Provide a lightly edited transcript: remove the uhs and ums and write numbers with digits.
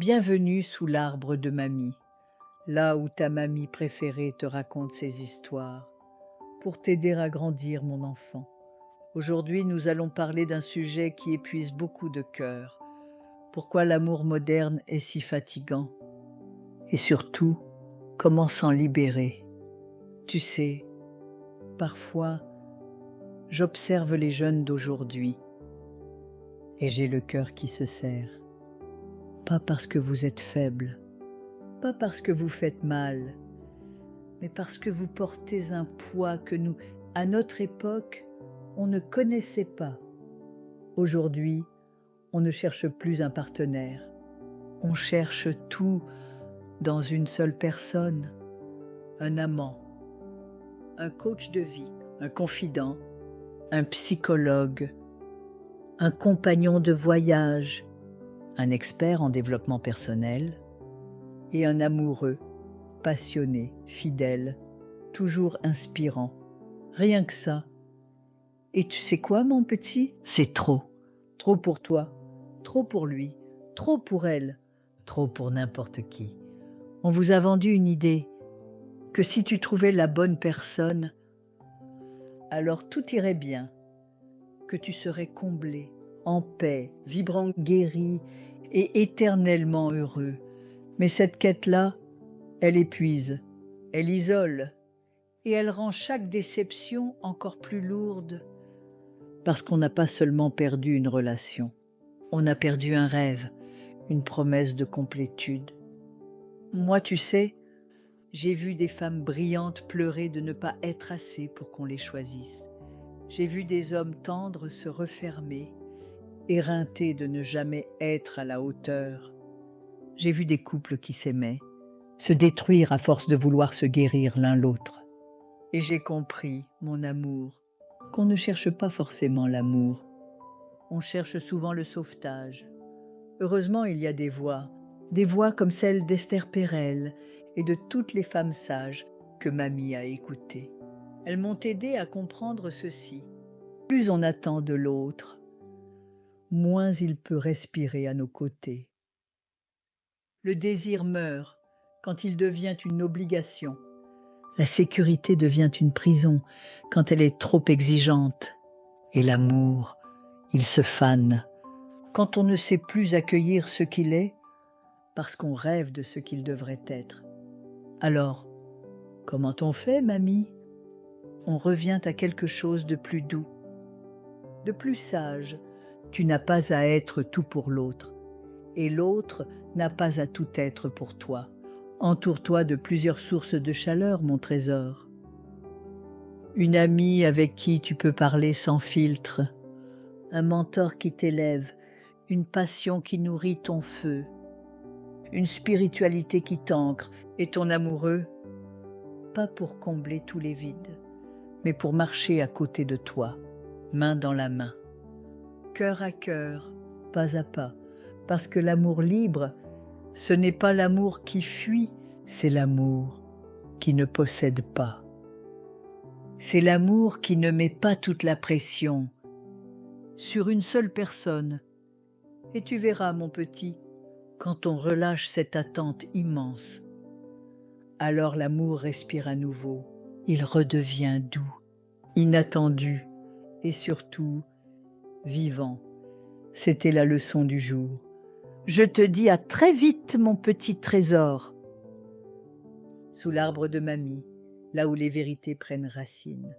Bienvenue sous l'arbre de mamie, là où ta mamie préférée te raconte ses histoires, pour t'aider à grandir, mon enfant. Aujourd'hui, nous allons parler d'un sujet qui épuise beaucoup de cœurs. Pourquoi l'amour moderne est si fatigant? Et surtout, comment s'en libérer? Tu sais, parfois, j'observe les jeunes d'aujourd'hui et j'ai le cœur qui se serre. Pas parce que vous êtes faible, pas parce que vous faites mal, mais parce que vous portez un poids que nous, à notre époque, on ne connaissait pas. Aujourd'hui, on ne cherche plus un partenaire. On cherche tout dans une seule personne. Un amant, un coach de vie, un confident, un psychologue, un compagnon de voyage, un expert en développement personnel et un amoureux, passionné, fidèle, toujours inspirant. Rien que ça. Et tu sais quoi, mon petit? C'est trop. Trop pour toi, trop pour lui, trop pour elle, trop pour n'importe qui. On vous a vendu une idée, que si tu trouvais la bonne personne, alors tout irait bien, que tu serais comblé, en paix, vibrant, guéri et éternellement heureux. Mais cette quête-là, elle épuise, elle isole et elle rend chaque déception encore plus lourde. Parce qu'on n'a pas seulement perdu une relation, on a perdu un rêve, une promesse de complétude. Moi, tu sais, j'ai vu des femmes brillantes pleurer de ne pas être assez pour qu'on les choisisse. J'ai vu des hommes tendres se refermer, éreintés de ne jamais être à la hauteur. J'ai vu des couples qui s'aimaient, se détruire à force de vouloir se guérir l'un l'autre. Et j'ai compris, mon amour, qu'on ne cherche pas forcément l'amour. On cherche souvent le sauvetage. Heureusement, il y a des voix comme celle d'Esther Perel et de toutes les femmes sages que mamie a écoutées. Elles m'ont aidé à comprendre ceci. Plus on attend de l'autre, moins il peut respirer à nos côtés. Le désir meurt quand il devient une obligation. La sécurité devient une prison quand elle est trop exigeante. Et l'amour, il se fane quand on ne sait plus accueillir ce qu'il est parce qu'on rêve de ce qu'il devrait être. Alors, comment on fait, mamie? On revient à quelque chose de plus doux, de plus sage. Tu n'as pas à être tout pour l'autre, et l'autre n'a pas à tout être pour toi. Entoure-toi de plusieurs sources de chaleur, mon trésor. Une amie avec qui tu peux parler sans filtre, un mentor qui t'élève, une passion qui nourrit ton feu, une spiritualité qui t'ancre, et ton amoureux, pas pour combler tous les vides, mais pour marcher à côté de toi, main dans la main, cœur à cœur, pas à pas, parce que l'amour libre, ce n'est pas l'amour qui fuit, c'est l'amour qui ne possède pas. C'est l'amour qui ne met pas toute la pression sur une seule personne. Et tu verras, mon petit, quand on relâche cette attente immense, alors l'amour respire à nouveau, il redevient doux, inattendu et surtout vivant. C'était la leçon du jour. Je te dis à très vite, mon petit trésor. Sous l'arbre de mamie, là où les vérités prennent racine.